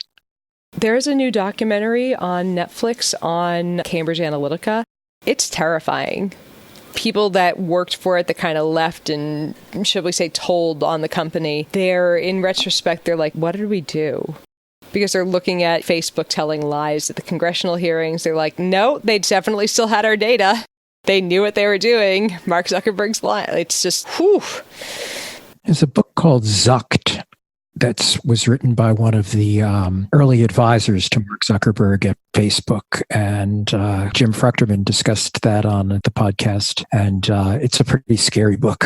Speaker 4: There's a new documentary on Netflix on Cambridge Analytica. It's terrifying. People that worked for it that kind of left and, should we say, told on the company, in retrospect, they're like, what did we do? Because they're looking at Facebook telling lies at the congressional hearings. They're like, no, they definitely still had our data. They knew what they were doing. Mark Zuckerberg's lie. It's just, whew.
Speaker 5: There's a book called Zucked that was written by one of the early advisors to Mark Zuckerberg at Facebook. And Jim Fruchterman discussed that on the podcast. And it's a pretty scary book.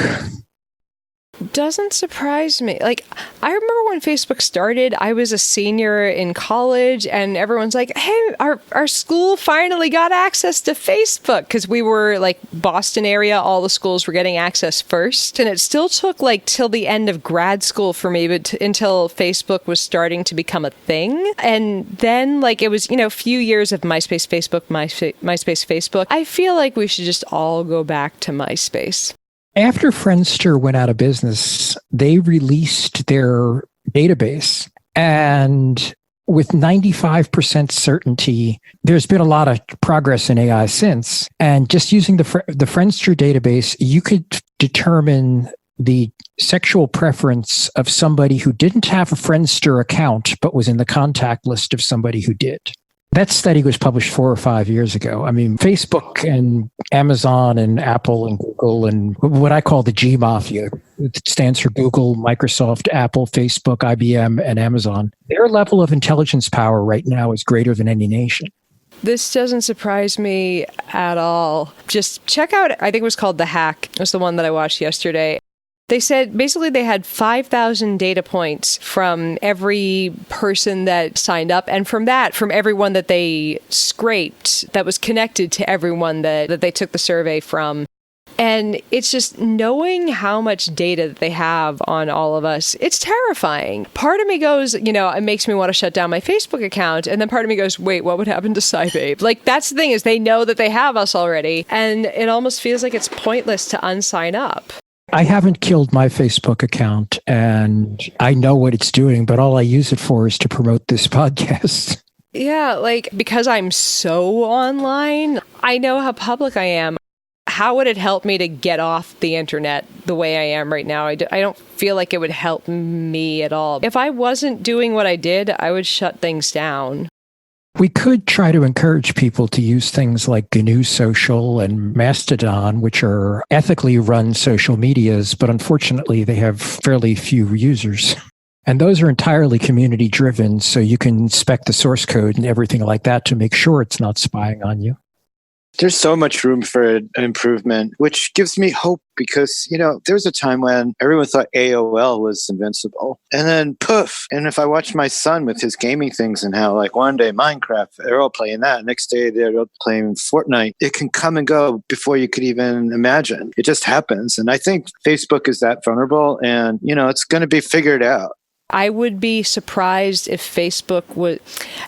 Speaker 4: Doesn't surprise me. Like, I remember when Facebook started, I was a senior in college and everyone's like, hey, our school finally got access to Facebook, because we were like Boston area, all the schools were getting access first. And it still took like till the end of grad school for me, but until Facebook was starting to become a thing. And then like it was, a few years of MySpace, Facebook. I feel like we should just all go back to MySpace.
Speaker 5: After Friendster went out of business, they released their database. And with 95% certainty, there's been a lot of progress in AI since. And just using the Friendster database, you could determine the sexual preference of somebody who didn't have a Friendster account, but was in the contact list of somebody who did. That study was published 4 or 5 years ago. I mean, Facebook and Amazon and Apple and Google and what I call the G Mafia, it stands for Google, Microsoft, Apple, Facebook, IBM, and Amazon. Their level of intelligence power right now is greater than any nation.
Speaker 4: This doesn't surprise me at all. Just check out, I think it was called The Hack. It was the one that I watched yesterday. They said basically they had 5,000 data points from every person that signed up. And from everyone that they scraped that was connected to everyone that they took the survey from. And it's just knowing how much data that they have on all of us. It's terrifying. Part of me goes, it makes me want to shut down my Facebook account. And then part of me goes, wait, what would happen to SciBabe? Like, that's the thing, is they know that they have us already. And it almost feels like it's pointless to unsign up.
Speaker 5: I haven't killed my Facebook account, and I know what it's doing, but all I use it for is to promote this podcast.
Speaker 4: Yeah, like, because I'm so online, I know how public I am. How would it help me to get off the internet the way I am right now? I don't feel like it would help me at all. If I wasn't doing what I did, I would shut things down.
Speaker 5: We could try to encourage people to use things like GNU Social and Mastodon, which are ethically run social medias, but unfortunately they have fairly few users. And those are entirely community driven, so you can inspect the source code and everything like that to make sure it's not spying on you.
Speaker 3: There's so much room for an improvement, which gives me hope because, there was a time when everyone thought AOL was invincible. And then poof. And if I watch my son with his gaming things and how like one day Minecraft, they're all playing that. Next day they're all playing Fortnite. It can come and go before you could even imagine. It just happens. And I think Facebook is that vulnerable and, it's going to be figured out.
Speaker 4: I would be surprised if Facebook would,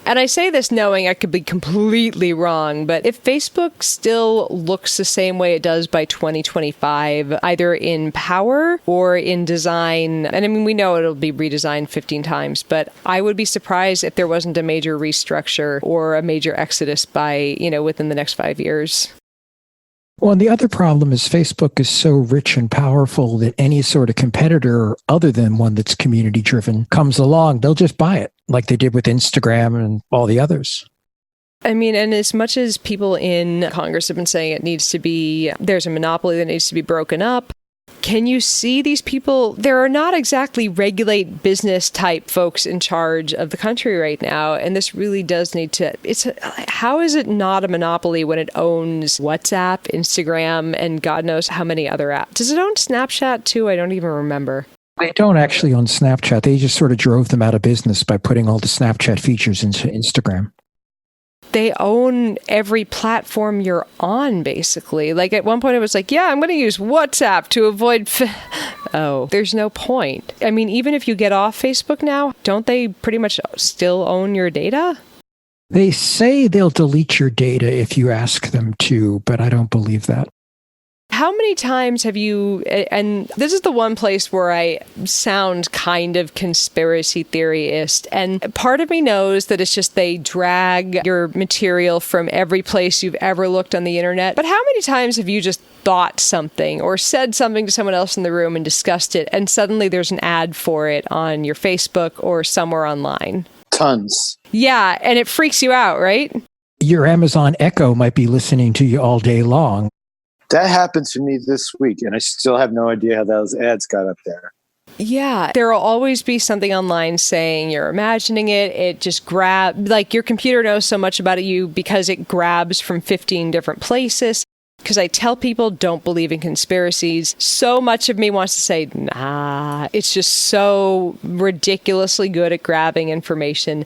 Speaker 4: and I say this knowing I could be completely wrong, but if Facebook still looks the same way it does by 2025, either in power or in design, and I mean, we know it'll be redesigned 15 times, but I would be surprised if there wasn't a major restructure or a major exodus by, within the next 5 years.
Speaker 5: Well, and the other problem is Facebook is so rich and powerful that any sort of competitor other than one that's community driven comes along, they'll just buy it like they did with Instagram and all the others.
Speaker 4: I mean, and as much as people in Congress have been saying there's a monopoly that needs to be broken up, Can you see these people? There are not exactly regulate business type folks in charge of the country right now. And this really does need to, how is it not a monopoly when it owns WhatsApp, Instagram, and God knows how many other apps? Does it own Snapchat too? I don't even remember.
Speaker 5: They don't actually own Snapchat. They just sort of drove them out of business by putting all the Snapchat features into Instagram.
Speaker 4: They own every platform you're on, basically. Like at one point it was like, yeah, I'm going to use WhatsApp to avoid... Oh, there's no point. I mean, even if you get off Facebook now, don't they pretty much still own your data?
Speaker 5: They say they'll delete your data if you ask them to, but I don't believe that.
Speaker 4: How many times have you, and this is the one place where I sound kind of conspiracy theorist, and part of me knows that it's just they drag your material from every place you've ever looked on the internet, but how many times have you just thought something or said something to someone else in the room and discussed it, and suddenly there's an ad for it on your Facebook or somewhere online?
Speaker 3: Tons.
Speaker 4: Yeah, and it freaks you out, right?
Speaker 5: Your Amazon Echo might be listening to you all day long.
Speaker 3: That happened to me this week, and I still have no idea how those ads got up there.
Speaker 4: Yeah, there will always be something online saying you're imagining it. It just grabs, like your computer knows so much about you because it grabs from 15 different places. Because I tell people don't believe in conspiracies. So much of me wants to say, nah, it's just so ridiculously good at grabbing information.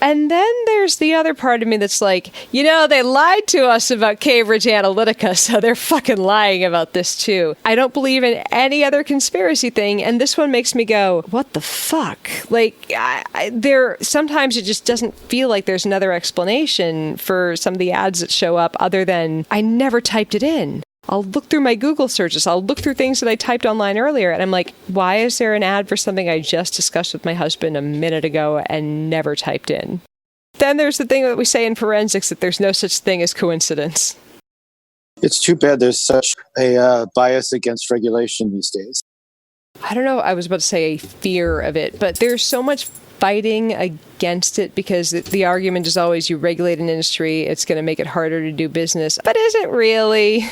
Speaker 4: And then there's the other part of me that's like, you know, they lied to us about Cambridge Analytica, so they're fucking lying about this too. I don't believe in any other conspiracy thing, and this one makes me go, what the fuck? Like, sometimes it just doesn't feel like there's another explanation for some of the ads that show up other than, I never typed it in. I'll look through my Google searches. I'll look through things that I typed online earlier. And I'm like, why is there an ad for something I just discussed with my husband a minute ago and never typed in? Then there's the thing that we say in forensics that there's no such thing as coincidence.
Speaker 3: It's too bad there's such a bias against regulation these days.
Speaker 4: I don't know. I was about to say a fear of it, but there's so much fighting against it because the argument is always you regulate an industry, it's going to make it harder to do business. But is it really?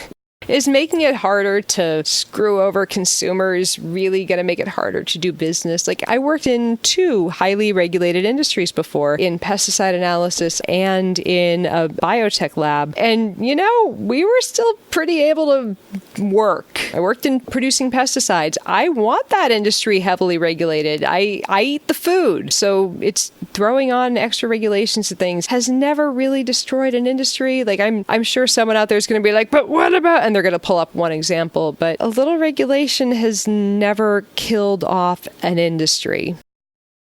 Speaker 4: Is making it harder to screw over consumers really going to make it harder to do business? Like, I worked in 2 highly regulated industries before, in pesticide analysis and in a biotech lab. And, you know, we were still pretty able to work. I worked in producing pesticides. I want that industry heavily regulated. I eat the food. So it's throwing on extra regulations to things has never really destroyed an industry. Like, I'm sure someone out there is going to be like, but what about... And they're going to pull up one example, but a little regulation has never killed off an industry.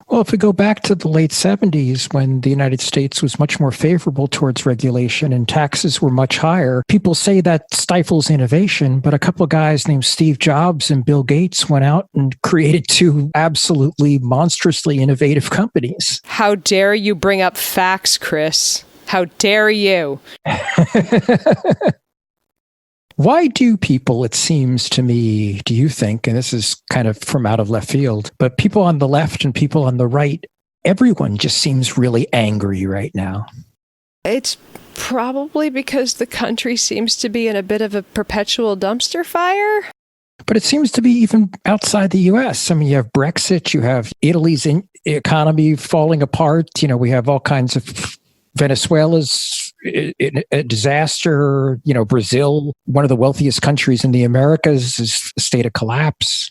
Speaker 5: Well, if we go back to the late 70s, when the United States was much more favorable towards regulation and taxes were much higher, people say that stifles innovation, but a couple of guys named Steve Jobs and Bill Gates went out and created 2 absolutely monstrously innovative companies.
Speaker 4: How dare you bring up facts, Chris? How dare you?
Speaker 5: Why do people, it seems to me, do you think, and this is kind of from out of left field, but people on the left and people on the right, everyone just seems really angry right now?
Speaker 4: It's probably because the country seems to be in a bit of a perpetual dumpster fire.
Speaker 5: But it seems to be even outside the U.S. I mean, you have Brexit, you have Italy's economy falling apart, you know, we have all kinds of Venezuela's a disaster, you know, Brazil, one of the wealthiest countries in the Americas, is a state of collapse.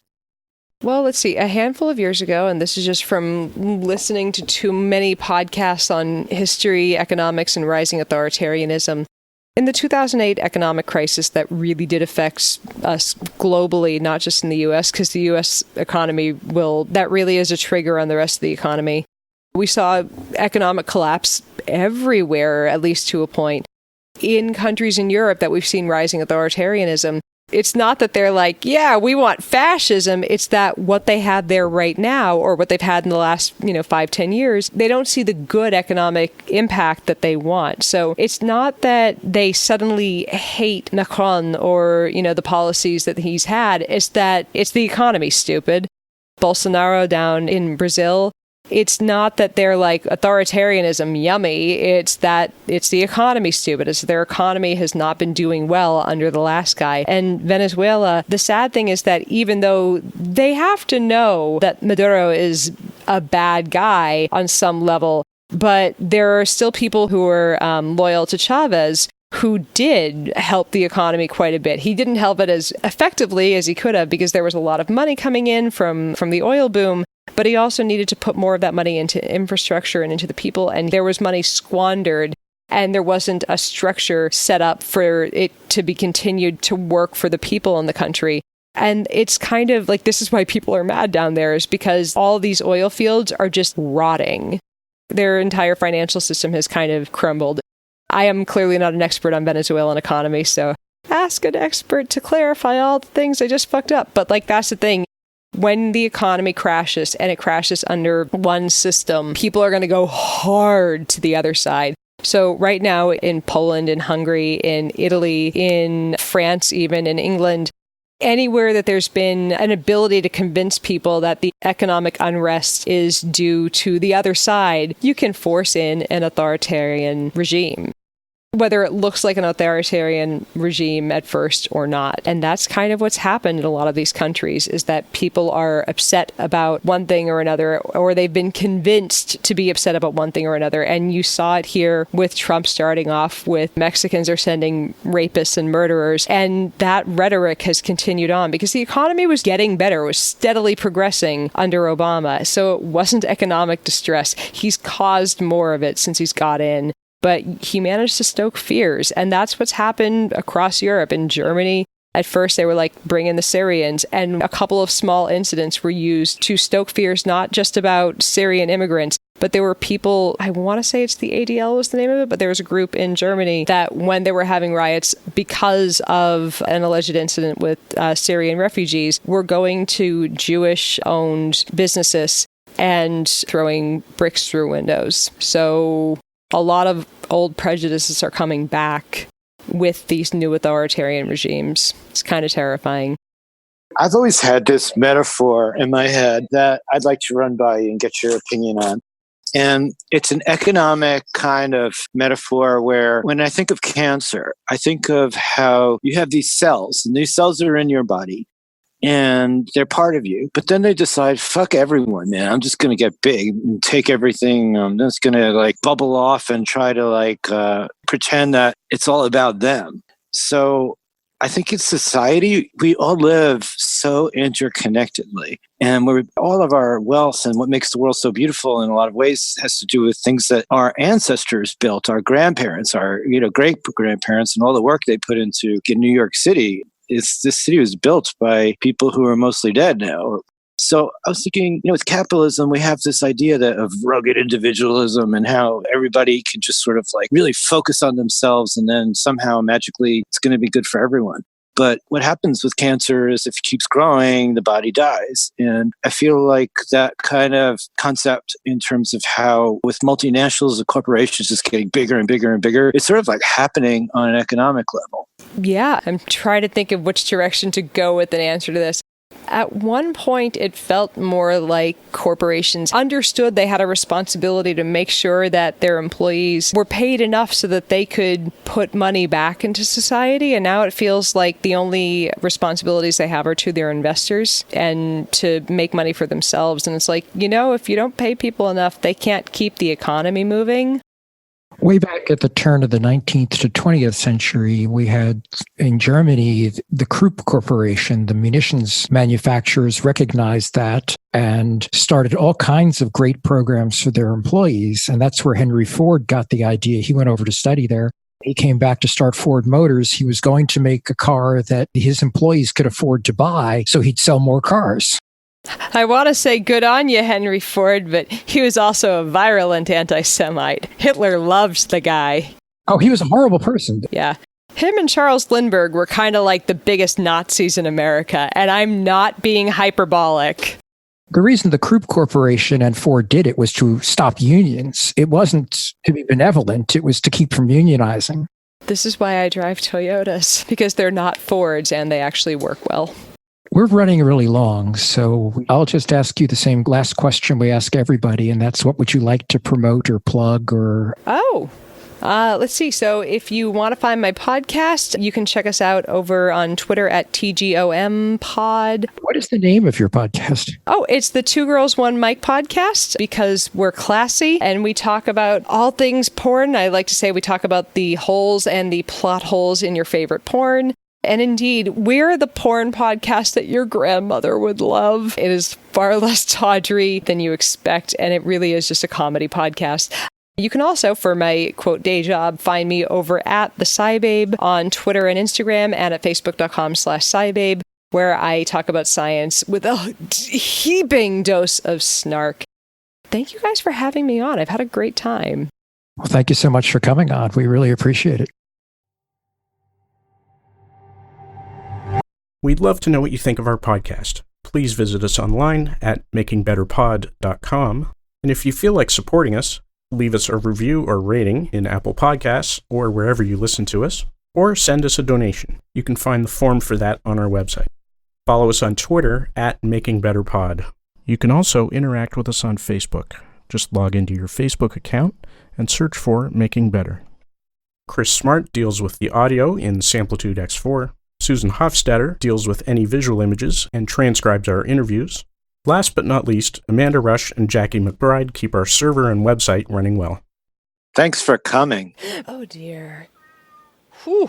Speaker 4: Well, let's see. A handful of years ago, and this is just from listening to too many podcasts on history, economics, and rising authoritarianism. In the 2008 economic crisis that really did affect us globally, not just in the U.S., because the U.S. economy that really is a trigger on the rest of the economy. We saw economic collapse everywhere, at least to a point. In countries in Europe that we've seen rising authoritarianism, it's not that they're like, yeah, we want fascism. It's that what they have there right now, or what they've had in the last, 5-10 years, they don't see the good economic impact that they want. So it's not that they suddenly hate Macron or, the policies that he's had. It's that it's the economy, stupid. Bolsonaro down in Brazil, It's not that they're like authoritarianism yummy. It's that it's the economy stupid. It's their economy has not been doing well under the last guy. And Venezuela, the sad thing is that even though they have to know that Maduro is a bad guy on some level, but there are still people who are loyal to Chavez who did help the economy quite a bit. He didn't help it as effectively as he could have because there was a lot of money coming in from the oil boom, but he also needed to put more of that money into infrastructure and into the people, and there was money squandered, and there wasn't a structure set up for it to be continued to work for the people in the country. And it's kind of like, this is why people are mad down there, is because all these oil fields are just rotting. Their entire financial system has kind of crumbled. I am clearly not an expert on Venezuelan economy, so ask an expert to clarify all the things I just fucked up. But like, that's the thing. When the economy crashes and it crashes under one system, people are going to go hard to the other side. So right now in Poland, in Hungary, in Italy, in France, even in England, anywhere that there's been an ability to convince people that the economic unrest is due to the other side, you can force in an authoritarian regime, whether it looks like an authoritarian regime at first or not. And that's kind of what's happened in a lot of these countries, is that people are upset about one thing or another, or they've been convinced to be upset about one thing or another. And you saw it here with Trump starting off with Mexicans are sending rapists and murderers. And that rhetoric has continued on because the economy was getting better, was steadily progressing under Obama. So it wasn't economic distress. He's caused more of it since he's got in. But he managed to stoke fears, and that's what's happened across Europe. In Germany, at first they were like, bring in the Syrians, and a couple of small incidents were used to stoke fears, not just about Syrian immigrants, but there were people, I want to say it's the ADL was the name of it, but there was a group in Germany that when they were having riots because of an alleged incident with Syrian refugees, were going to Jewish-owned businesses and throwing bricks through windows. So a lot of old prejudices are coming back with these new authoritarian regimes. It's kind of terrifying.
Speaker 3: I've always had this metaphor in my head that I'd like to run by you and get your opinion on. And it's an economic kind of metaphor where when I think of cancer, I think of how you have these cells, and these cells are in your body. And they're part of you. But then they decide, fuck everyone, man. I'm just going to get big and take everything. I'm just going to like bubble off and try to pretend that it's all about them. So I think in society, we all live so interconnectedly. And all of our wealth and what makes the world so beautiful in a lot of ways has to do with things that our ancestors built, our grandparents, our great-grandparents, and all the work they put into New York City. This city was built by people who are mostly dead now. So I was thinking, with capitalism, we have this idea of rugged individualism and how everybody can just sort of like really focus on themselves and then somehow magically it's going to be good for everyone. But what happens with cancer is if it keeps growing, the body dies. And I feel like that kind of concept in terms of how with multinationals and corporations just getting bigger and bigger and bigger, it's sort of like happening on an economic level.
Speaker 4: Yeah, I'm trying to think of which direction to go with an answer to this. At one point, it felt more like corporations understood they had a responsibility to make sure that their employees were paid enough so that they could put money back into society. And now it feels like the only responsibilities they have are to their investors and to make money for themselves. And it's like, if you don't pay people enough, they can't keep the economy moving.
Speaker 5: Way back at the turn of the 19th to 20th century, we had in Germany, the Krupp Corporation, the munitions manufacturers recognized that and started all kinds of great programs for their employees. And that's where Henry Ford got the idea. He went over to study there. He came back to start Ford Motors. He was going to make a car that his employees could afford to buy, so he'd sell more cars.
Speaker 4: I want to say good on you, Henry Ford, but he was also a virulent anti-Semite. Hitler loved the guy.
Speaker 5: Oh, he was a horrible person.
Speaker 4: Yeah. Him and Charles Lindbergh were kind of like the biggest Nazis in America, and I'm not being hyperbolic.
Speaker 5: The reason the Krupp Corporation and Ford did it was to stop unions. It wasn't to be benevolent. It was to keep from unionizing.
Speaker 4: This is why I drive Toyotas, because they're not Fords and they actually work well.
Speaker 5: We're running really long, so I'll just ask you the same last question we ask everybody, and that's what would you like to promote or plug or...
Speaker 4: Let's see. So if you want to find my podcast, you can check us out over on Twitter at TGOMpod.
Speaker 5: What is the name of your podcast?
Speaker 4: Oh, it's the Two Girls, One Mic podcast because we're classy and we talk about all things porn. I like to say we talk about the holes and the plot holes in your favorite porn. And indeed, we're the porn podcast that your grandmother would love. It is far less tawdry than you expect, and it really is just a comedy podcast. You can also, for my, quote, day job, find me over at the SciBabe on Twitter and Instagram and at facebook.com/SciBabe, where I talk about science with a heaping dose of snark. Thank you guys for having me on. I've had a great time.
Speaker 5: Well, thank you so much for coming on. We really appreciate it.
Speaker 1: We'd love to know what you think of our podcast. Please visit us online at makingbetterpod.com. And if you feel like supporting us, leave us a review or rating in Apple Podcasts or wherever you listen to us, or send us a donation. You can find the form for that on our website. Follow us on Twitter at makingbetterpod. You can also interact with us on Facebook. Just log into your Facebook account and search for Making Better. Chris Smart deals with the audio in Samplitude X4. Susan Hofstadter deals with any visual images and transcribes our interviews. Last but not least, Amanda Rush and Jackie McBride keep our server and website running well.
Speaker 3: Thanks for coming.
Speaker 4: Oh, dear. Whew.